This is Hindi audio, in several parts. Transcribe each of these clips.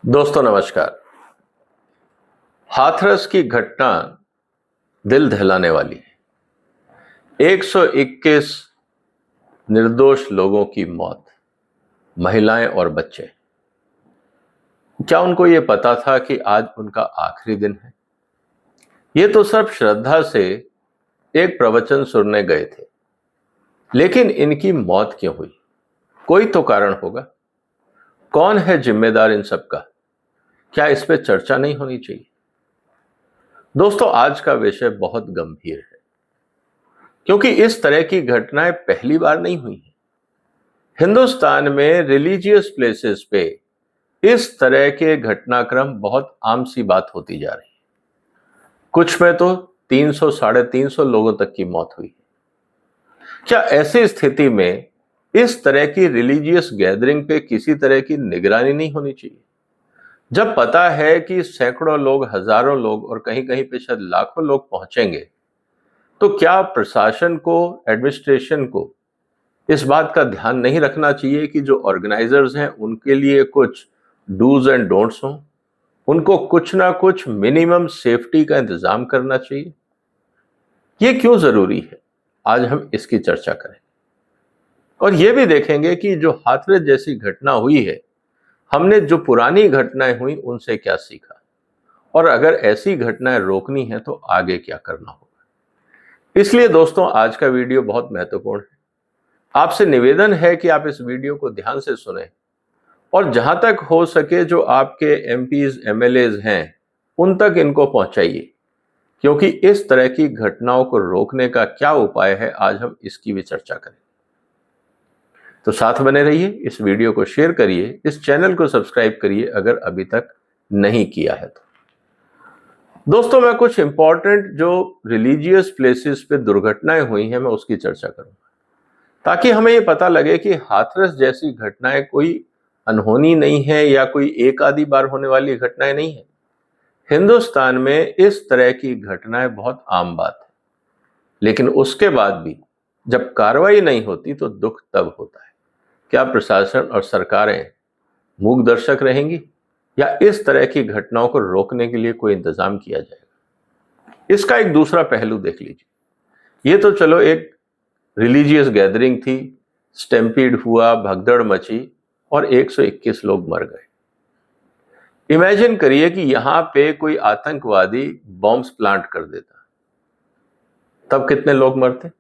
दोस्तों नमस्कार। हाथरस की घटना दिल दहलाने वाली है। 121 निर्दोष लोगों की मौत, महिलाएं और बच्चे। क्या उनको ये पता था कि आज उनका आखिरी दिन है? ये तो सब श्रद्धा से एक प्रवचन सुनने गए थे, लेकिन इनकी मौत क्यों हुई? कोई तो कारण होगा। कौन है जिम्मेदार इन सब का? क्या इस पे चर्चा नहीं होनी चाहिए? दोस्तों, आज का विषय बहुत गंभीर है, क्योंकि इस तरह की घटनाएं पहली बार नहीं हुई हैं। हिंदुस्तान में रिलीजियस प्लेसेस पे इस तरह के घटनाक्रम बहुत आम सी बात होती जा रही है। कुछ में तो 300 350 लोगों तक की मौत हुई। क्या ऐसी स्थिति में इस तरह की रिलीजियस गैदरिंग पे किसी तरह की निगरानी नहीं होनी चाहिए? जब पता है कि सैकड़ों लोग, हजारों लोग और कहीं कहीं पे शायद लाखों लोग पहुंचेंगे, तो क्या प्रशासन को, एडमिनिस्ट्रेशन को इस बात का ध्यान नहीं रखना चाहिए कि जो ऑर्गेनाइजर्स हैं उनके लिए कुछ डूज एंड डोंट्स हों? उनको कुछ ना कुछ मिनिमम सेफ्टी का इंतजाम करना चाहिए। ये क्यों जरूरी है, आज हम इसकी चर्चा करें और ये भी देखेंगे कि जो हाथरस जैसी घटना हुई है, हमने जो पुरानी घटनाएं हुई उनसे क्या सीखा, और अगर ऐसी घटनाएं रोकनी है तो आगे क्या करना होगा। इसलिए दोस्तों, आज का वीडियो बहुत महत्वपूर्ण है। आपसे निवेदन है कि आप इस वीडियो को ध्यान से सुनें और जहां तक हो सके जो आपके एमपीज, एमएलएज हैं, उन तक इनको पहुंचाइए, क्योंकि इस तरह की घटनाओं को रोकने का क्या उपाय है, आज हम इसकी भी चर्चा करें। तो साथ बने रहिए, इस वीडियो को शेयर करिए, इस चैनल को सब्सक्राइब करिए अगर अभी तक नहीं किया है तो। दोस्तों, मैं कुछ इंपॉर्टेंट जो रिलीजियस प्लेसेस पे दुर्घटनाएं हुई हैं, मैं उसकी चर्चा करूंगा, ताकि हमें ये पता लगे कि हाथरस जैसी घटनाएं कोई अनहोनी नहीं है या कोई एक आधी बार होने वाली घटनाएं नहीं है। हिंदुस्तान में इस तरह की घटनाएं बहुत आम बात है, लेकिन उसके बाद भी जब कार्रवाई नहीं होती तो दुख तब होता है। क्या प्रशासन और सरकारें मूक दर्शक रहेंगी या इस तरह की घटनाओं को रोकने के लिए कोई इंतजाम किया जाएगा? इसका एक दूसरा पहलू देख लीजिए। ये तो चलो एक रिलीजियस गैदरिंग थी, स्टैम्पीड हुआ, भगदड़ मची और 121 लोग मर गए। इमेजिन करिए कि यहां पे कोई आतंकवादी बॉम्ब्स प्लांट कर देता, तब कितने लोग मरते?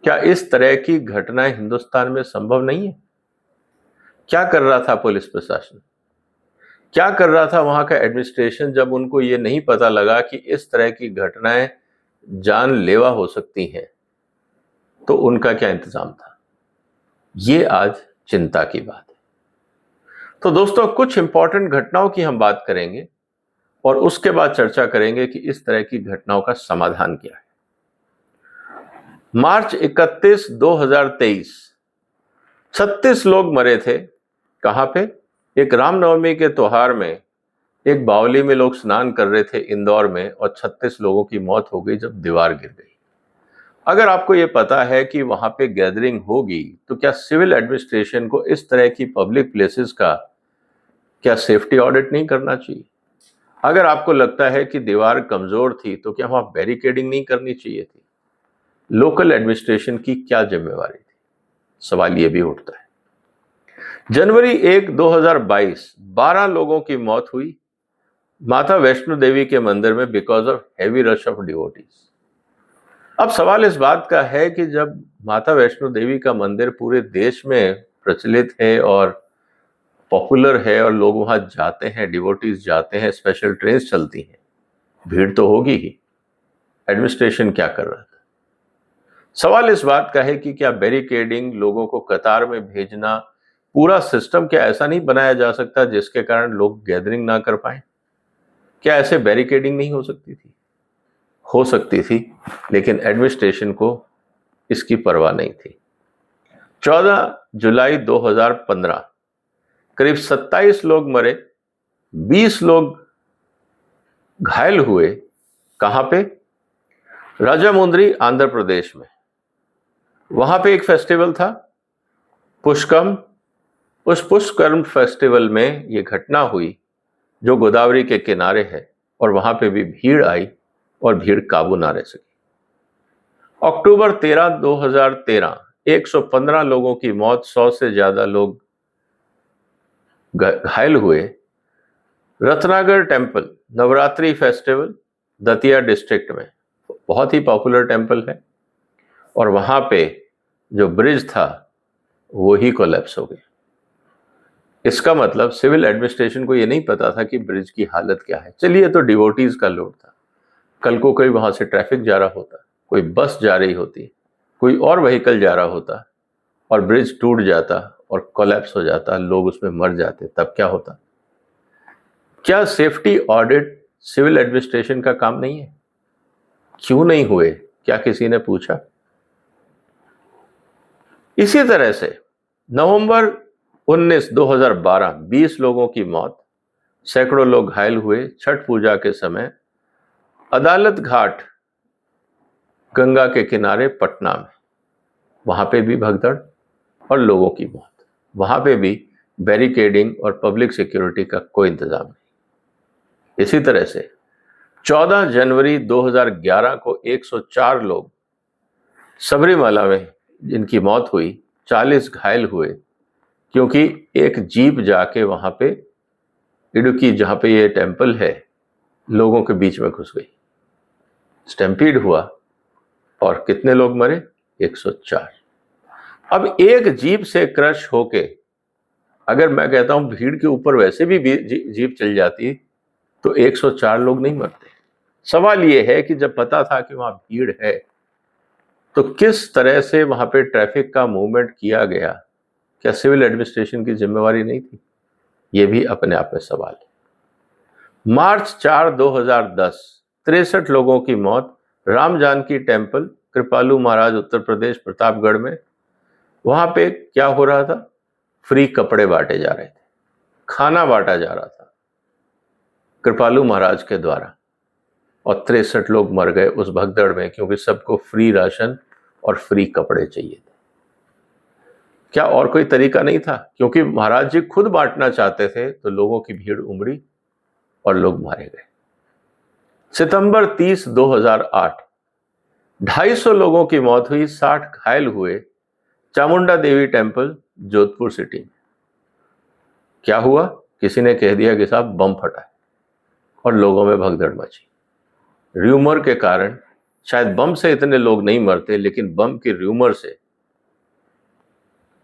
क्या इस तरह की घटनाएं हिंदुस्तान में संभव नहीं है? क्या कर रहा था पुलिस प्रशासन, क्या कर रहा था वहां का एडमिनिस्ट्रेशन, जब उनको ये नहीं पता लगा कि इस तरह की घटनाएं जानलेवा हो सकती हैं, तो उनका क्या इंतजाम था? ये आज चिंता की बात है। तो दोस्तों, कुछ इंपॉर्टेंट घटनाओं की हम बात करेंगे और उसके बाद चर्चा करेंगे कि इस तरह की घटनाओं का समाधान क्या है। मार्च 31, 2023 36 लोग मरे थे। कहां पे? एक रामनवमी के त्योहार में एक बावली में लोग स्नान कर रहे थे इंदौर में, और 36 लोगों की मौत हो गई जब दीवार गिर गई। अगर आपको यह पता है कि वहां पे गैदरिंग होगी, तो क्या सिविल एडमिनिस्ट्रेशन को इस तरह की पब्लिक प्लेसेस का क्या सेफ्टी ऑडिट नहीं करना चाहिए? अगर आपको लगता है कि दीवार कमजोर थी, तो क्या वहां बैरिकेडिंग नहीं करनी चाहिए थी? लोकल एडमिनिस्ट्रेशन की क्या जिम्मेवारी थी? सवाल यह भी उठता है। जनवरी 1, 2022 12 लोगों की मौत हुई माता वैष्णो देवी के मंदिर में because of heavy rush of devotees. अब सवाल इस बात का है कि जब माता वैष्णो देवी का मंदिर पूरे देश में प्रचलित है और पॉपुलर है और लोग वहां जाते हैं, डिवोटीज जाते हैं, स्पेशल ट्रेन चलती हैं, भीड़ तो होगी ही। एडमिनिस्ट्रेशन क्या कर रहा था? सवाल इस बात का है कि क्या बैरिकेडिंग, लोगों को कतार में भेजना, पूरा सिस्टम क्या ऐसा नहीं बनाया जा सकता जिसके कारण लोग गैदरिंग ना कर पाए? क्या ऐसे बैरिकेडिंग नहीं हो सकती थी? हो सकती थी, लेकिन एडमिनिस्ट्रेशन को इसकी परवाह नहीं थी। 14 जुलाई 2015 करीब 27 लोग मरे, 20 लोग घायल हुए। कहां पे? राजामुंद्री, आंध्र प्रदेश में। वहां पे एक फेस्टिवल था, पुष्कम, उस पुष्कर्म फेस्टिवल में ये घटना हुई जो गोदावरी के किनारे है, और वहां पे भी भीड़ आई और भीड़ काबू ना रह सकी। अक्टूबर 13, 2013 115 लोगों की मौत, 100 से ज्यादा लोग घायल हुए। Ratnagar temple Navratri festival Datia district में, बहुत ही पॉपुलर टेम्पल है, और वहां पे जो ब्रिज था वो ही कोलैप्स हो गया। इसका मतलब सिविल एडमिनिस्ट्रेशन को ये नहीं पता था कि ब्रिज की हालत क्या है। चलिए, तो डिवोटीज का लोड था, कल को कोई वहां से ट्रैफिक जा रहा होता, कोई बस जा रही होती, कोई और व्हीकल जा रहा होता, और ब्रिज टूट जाता और कोलैप्स हो जाता, लोग उसमें मर जाते, तब क्या होता? क्या सेफ्टी ऑडिट सिविल एडमिनिस्ट्रेशन का काम नहीं है? क्यों नहीं हुए? क्या किसी ने पूछा? इसी तरह से नवंबर 19, 2012 20 लोगों की मौत, सैकड़ों लोग घायल हुए छठ पूजा के समय अदालत घाट गंगा के किनारे पटना में। वहां पे भी भगदड़ और लोगों की मौत, वहां पे भी बैरिकेडिंग और पब्लिक सिक्योरिटी का कोई इंतजाम नहीं। इसी तरह से 14 जनवरी 2011 को 104 लोग सबरीमाला में जिनकी मौत हुई, 40 घायल हुए, क्योंकि एक जीप जाके वहां पे इडुक्की, जहां पे ये टेम्पल है, लोगों के बीच में घुस गई, स्टैम्पीड हुआ, और कितने लोग मरे? 104। अब एक जीप से क्रश होके, अगर मैं कहता हूं भीड़ के ऊपर वैसे भी जीप चल जाती तो 104 लोग नहीं मरते। सवाल यह है कि जब पता था कि वहां भीड़ है, तो किस तरह से वहां पे ट्रैफिक का मूवमेंट किया गया? क्या सिविल एडमिनिस्ट्रेशन की जिम्मेवारी नहीं थी? यह भी अपने आप में सवाल है। मार्च 4, 2010 63 लोगों की मौत, राम जानकी टेम्पल, कृपालू महाराज, उत्तर प्रदेश, प्रतापगढ़ में। वहां पे क्या हो रहा था? फ्री कपड़े बांटे जा रहे थे, खाना बांटा जा रहा था कृपालू महाराज के द्वारा, और 63 लोग मर गए उस भगदड़ में, क्योंकि सबको फ्री राशन और फ्री कपड़े चाहिए थे। क्या और कोई तरीका नहीं था? क्योंकि महाराज जी खुद बांटना चाहते थे, तो लोगों की भीड़ उमड़ी और लोग मारे गए। सितंबर 30, 2008 250 लोगों की मौत हुई, 60 घायल हुए, चामुंडा देवी टेम्पल, जोधपुर सिटी में। क्या हुआ? किसी ने कह दिया कि साहब बम फटा है, और लोगों में भगदड़ मची। र्यूमर के कारण, शायद बम से इतने लोग नहीं मरते, लेकिन बम की र्यूमर से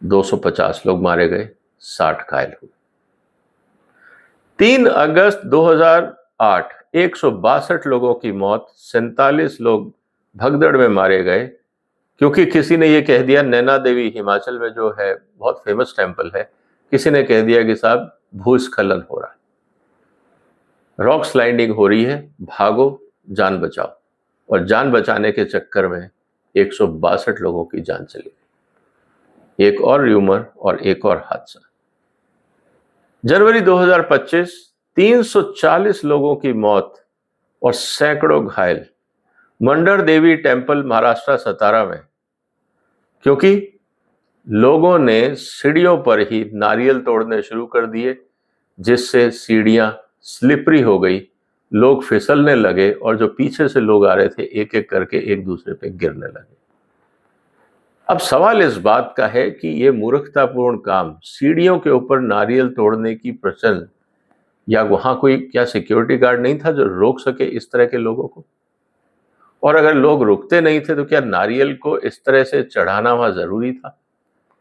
250 लोग मारे गए, 60 घायल हुए। 3 अगस्त 2008 162 लोगों की मौत, 47 लोग भगदड़ में मारे गए, क्योंकि किसी ने यह कह दिया, नैना देवी हिमाचल में जो है बहुत फेमस टेम्पल है, किसी ने कह दिया कि साहब भूस्खलन हो रहा है, रॉक स्लाइडिंग हो रही है, भागो, जान बचाओ। और जान बचाने के चक्कर में 162 लोगों की जान चली गई। एक और र्यूमर और एक और हादसा। जनवरी 2025 340 लोगों की मौत और सैकड़ों घायल, मंडर देवी टेम्पल, महाराष्ट्र, सतारा में, क्योंकि लोगों ने सीढ़ियों पर ही नारियल तोड़ने शुरू कर दिए, जिससे सीढ़ियां स्लिपरी हो गई, लोग फिसलने लगे, और जो पीछे से लोग आ रहे थे एक एक करके एक दूसरे पे गिरने लगे। अब सवाल इस बात का है कि ये मूर्खतापूर्ण काम, सीढ़ियों के ऊपर नारियल तोड़ने की प्रचलन, या वहां कोई क्या सिक्योरिटी गार्ड नहीं था जो रोक सके इस तरह के लोगों को? और अगर लोग रुकते नहीं थे, तो क्या नारियल को इस तरह से चढ़ाना वहां जरूरी था?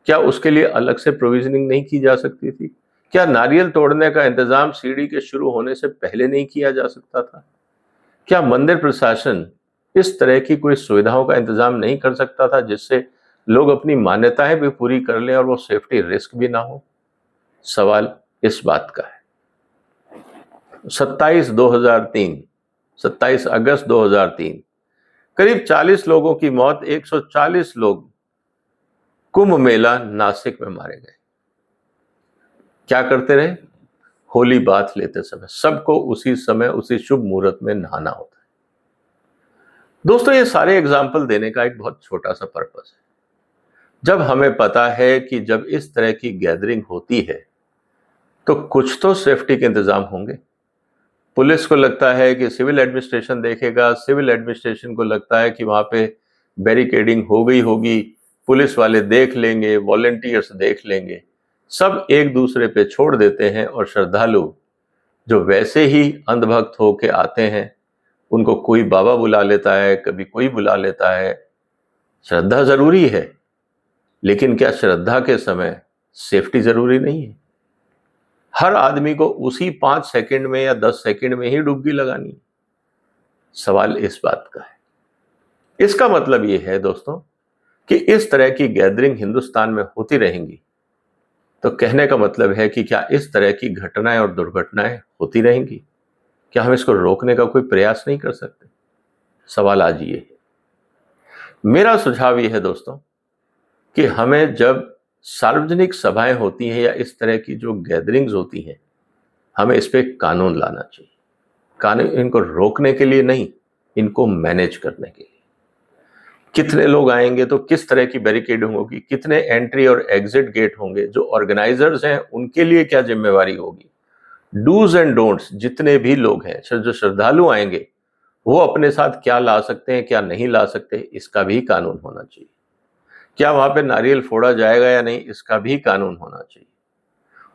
क्या उसके लिए अलग से प्रोविजनिंग नहीं की जा सकती थी? क्या नारियल तोड़ने का इंतजाम सीढ़ी के शुरू होने से पहले नहीं किया जा सकता था? क्या मंदिर प्रशासन इस तरह की कोई सुविधाओं का इंतजाम नहीं कर सकता था, जिससे लोग अपनी मान्यताएं भी पूरी कर लें और वो सेफ्टी रिस्क भी ना हो? सवाल इस बात का है। 27 अगस्त 2003 करीब 40 लोगों की मौत, 140 लोग कुंभ मेला नासिक में मारे गए। क्या करते रहे? होली बाथ लेते समय सबको उसी समय उसी शुभ मुहूर्त में नहाना होता है। दोस्तों, ये सारे एग्जाम्पल देने का एक बहुत छोटा सा पर्पस है। जब हमें पता है कि जब इस तरह की गैदरिंग होती है तो कुछ तो सेफ्टी के इंतजाम होंगे। पुलिस को लगता है कि सिविल एडमिनिस्ट्रेशन देखेगा, सिविल एडमिनिस्ट्रेशन को लगता है कि वहां पे बैरिकेडिंग हो गई होगी, पुलिस वाले देख लेंगे, वॉलेंटियर्स देख लेंगे, सब एक दूसरे पे छोड़ देते हैं और श्रद्धालु जो वैसे ही अंधभक्त होके आते हैं, उनको कोई बाबा बुला लेता है, कभी कोई बुला लेता है। श्रद्धा जरूरी है, लेकिन क्या श्रद्धा के समय सेफ्टी जरूरी नहीं है? हर आदमी को उसी 5 सेकंड में या 10 सेकंड में ही डुबकी लगानी है। सवाल इस बात का है। इसका मतलब यह है दोस्तों कि इस तरह की गैदरिंग हिंदुस्तान में होती रहेंगी, तो कहने का मतलब है कि क्या इस तरह की घटनाएं और दुर्घटनाएं होती रहेंगी? क्या हम इसको रोकने का कोई प्रयास नहीं कर सकते? सवाल आज ये है। मेरा सुझाव यह है दोस्तों कि हमें जब सार्वजनिक सभाएं होती हैं या इस तरह की जो गैदरिंग्स होती हैं, हमें इस पे कानून लाना चाहिए। कानून इनको रोकने के लिए नहीं, इनको मैनेज करने के लिए। कितने लोग आएंगे तो किस तरह की बैरिकेडिंग होगी, कितने एंट्री और एग्जिट गेट होंगे, जो ऑर्गेनाइजर्स हैं उनके लिए क्या जिम्मेवारी होगी, डूज एंड डोंट्स, जितने भी लोग हैं, जो श्रद्धालु आएंगे वो अपने साथ क्या ला सकते हैं, क्या नहीं ला सकते, इसका भी कानून होना चाहिए। क्या वहां पे नारियल फोड़ा जाएगा या नहीं, इसका भी कानून होना चाहिए।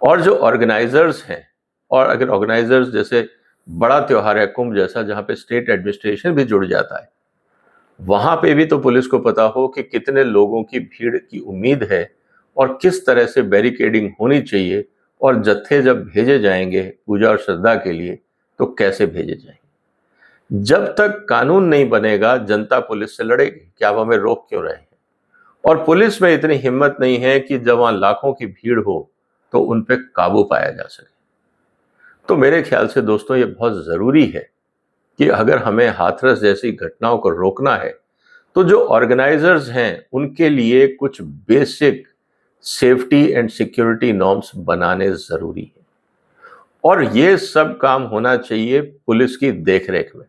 और जो ऑर्गेनाइजर्स हैं, और अगर ऑर्गेनाइजर्स जैसे बड़ा त्योहार है कुंभ जैसा, जहां पे स्टेट एडमिनिस्ट्रेशन भी जुड़ जाता है, वहां पे भी तो पुलिस को पता हो कि कितने लोगों की भीड़ की उम्मीद है और किस तरह से बैरिकेडिंग होनी चाहिए, और जत्थे जब भेजे जाएंगे पूजा और श्रद्धा के लिए तो कैसे भेजे जाएंगे। जब तक कानून नहीं बनेगा जनता पुलिस से लड़ेगी कि आप हमें रोक क्यों रहे हैं। और पुलिस में इतनी हिम्मत नहीं है कि जब वहां लाखों की भीड़ हो तो उन पे काबू पाया जा सके। तो मेरे ख्याल से दोस्तों ये बहुत जरूरी है कि अगर हमें हाथरस जैसी घटनाओं को रोकना है तो जो ऑर्गेनाइजर्स हैं उनके लिए कुछ basic safety and security norms बनाने जरूरी है। और ये सब काम होना चाहिए पुलिस की देखरेख में।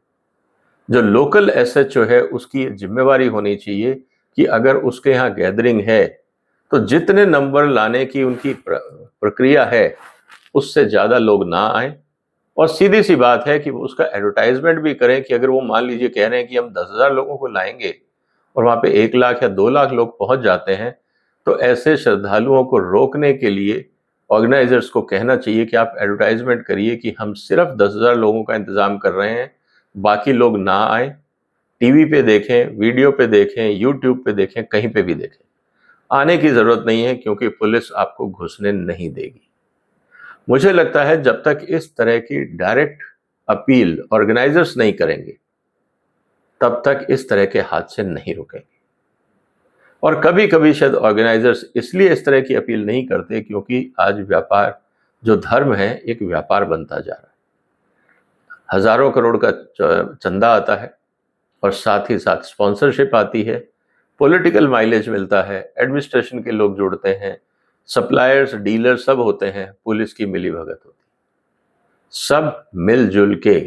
जो लोकल एसएचओ है उसकी जिम्मेवारी होनी चाहिए कि अगर उसके यहाँ गैदरिंग है तो जितने नंबर लाने की उनकी प्रक्रिया है उससे ज्यादा लोग ना आए। और सीधी सी बात है कि उसका एडवर्टाइजमेंट भी करें कि अगर वो मान लीजिए कह रहे हैं कि हम 10,000 लोगों को लाएंगे और वहां पे 1 लाख या 2 लाख लोग पहुंच जाते हैं, तो ऐसे श्रद्धालुओं को रोकने के लिए ऑर्गेनाइजर्स को कहना चाहिए कि आप एडवर्टाइजमेंट करिए कि हम सिर्फ 10,000 लोगों का इंतजाम कर रहे हैं, बाकी लोग ना आए। टीवी पे देखें, वीडियो पे देखें, यूट्यूब पे देखें, कहीं पे भी देखें, आने की जरूरत नहीं है क्योंकि पुलिस आपको घुसने नहीं देगी। मुझे लगता है जब तक इस तरह की डायरेक्ट अपील ऑर्गेनाइजर्स नहीं करेंगे तब तक इस तरह के हादसे नहीं रुकेंगे। और कभी कभी शायद ऑर्गेनाइजर्स इसलिए इस तरह की अपील नहीं करते क्योंकि आज व्यापार, जो धर्म है, एक व्यापार बनता जा रहा है। हजारों करोड़ का चंदा आता है और साथ ही साथ स्पॉन्सरशिप आती है, पॉलिटिकल माइलेज मिलता है, एडमिनिस्ट्रेशन के लोग जुड़ते हैं, सप्लायर्स, डीलर सब होते हैं, पुलिस की मिलीभगत होती है। सब मिलजुल के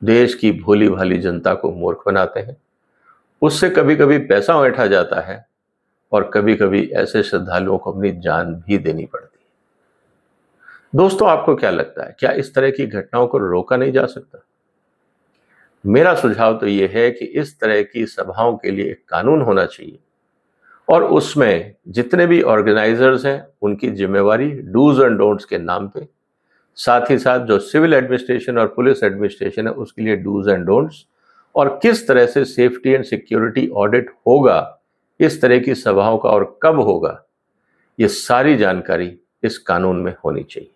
देश की भोली भाली जनता को मूर्ख बनाते हैं। उससे कभी कभी पैसा ऐंठा जाता है और कभी कभी ऐसे श्रद्धालुओं को अपनी जान भी देनी पड़ती है। दोस्तों, आपको क्या लगता है, क्या इस तरह की घटनाओं को रोका नहीं जा सकता? मेरा सुझाव तो यह है कि इस तरह की सभाओं के लिए एक कानून होना चाहिए और उसमें जितने भी ऑर्गेनाइजर्स हैं उनकी जिम्मेवारी डूज एंड डोंट्स के नाम पे, साथ ही साथ जो सिविल एडमिनिस्ट्रेशन और पुलिस एडमिनिस्ट्रेशन है उसके लिए डूज एंड डोंट्स, और किस तरह से सेफ्टी एंड सिक्योरिटी ऑडिट होगा इस तरह की सभाओं का और कब होगा, ये सारी जानकारी इस कानून में होनी चाहिए।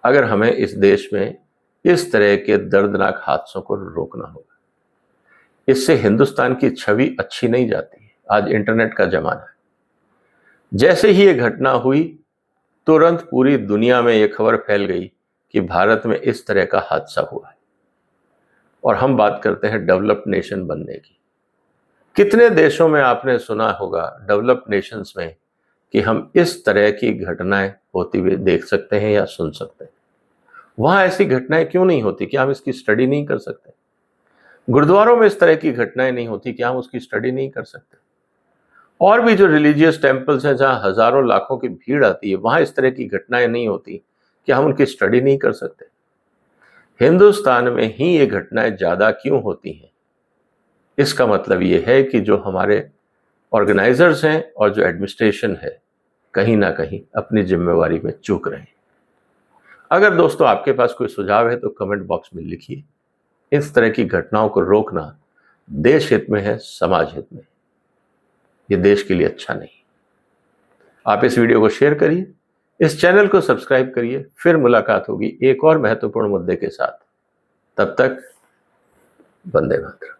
अगर हमें इस देश में इस तरह के दर्दनाक हादसों को रोकना होगा, इससे हिंदुस्तान की छवि अच्छी नहीं जाती है। आज इंटरनेट का जमाना है। जैसे ही ये घटना हुई तुरंत पूरी दुनिया में ये खबर फैल गई कि भारत में इस तरह का हादसा हुआ है, और हम बात करते हैं डेवलप्ड नेशन बनने की। कितने देशों में आपने सुना होगा डेवलप्ड नेशंस में कि हम इस तरह की घटनाएं होती हुई देख सकते हैं या सुन सकते हैं। वहां ऐसी घटनाएं क्यों नहीं होती? क्या हम इसकी स्टडी नहीं कर सकते? गुरुद्वारों में इस तरह की घटनाएं नहीं होती, क्या हम उसकी स्टडी नहीं कर सकते? और भी जो रिलीजियस टेम्पल्स हैं जहां हजारों लाखों की भीड़ आती है, वहां इस तरह की घटनाएं नहीं होती, क्या हम उनकी स्टडी नहीं कर सकते? हिंदुस्तान में ही ये घटनाएं ज्यादा क्यों होती हैं? इसका मतलब ये है कि जो हमारे ऑर्गेनाइजर्स हैं और जो एडमिनिस्ट्रेशन है, कहीं ना कहीं अपनी जिम्मेवारी में चूक रहे हैं। अगर दोस्तों आपके पास कोई सुझाव है तो कमेंट बॉक्स में लिखिए। इस तरह की घटनाओं को रोकना देश हित में है, समाज हित में। ये देश के लिए अच्छा नहीं। आप इस वीडियो को शेयर करिए, इस चैनल को सब्सक्राइब करिए। फिर मुलाकात होगी एक और महत्वपूर्ण मुद्दे के साथ। तब तक वंदे मातरम।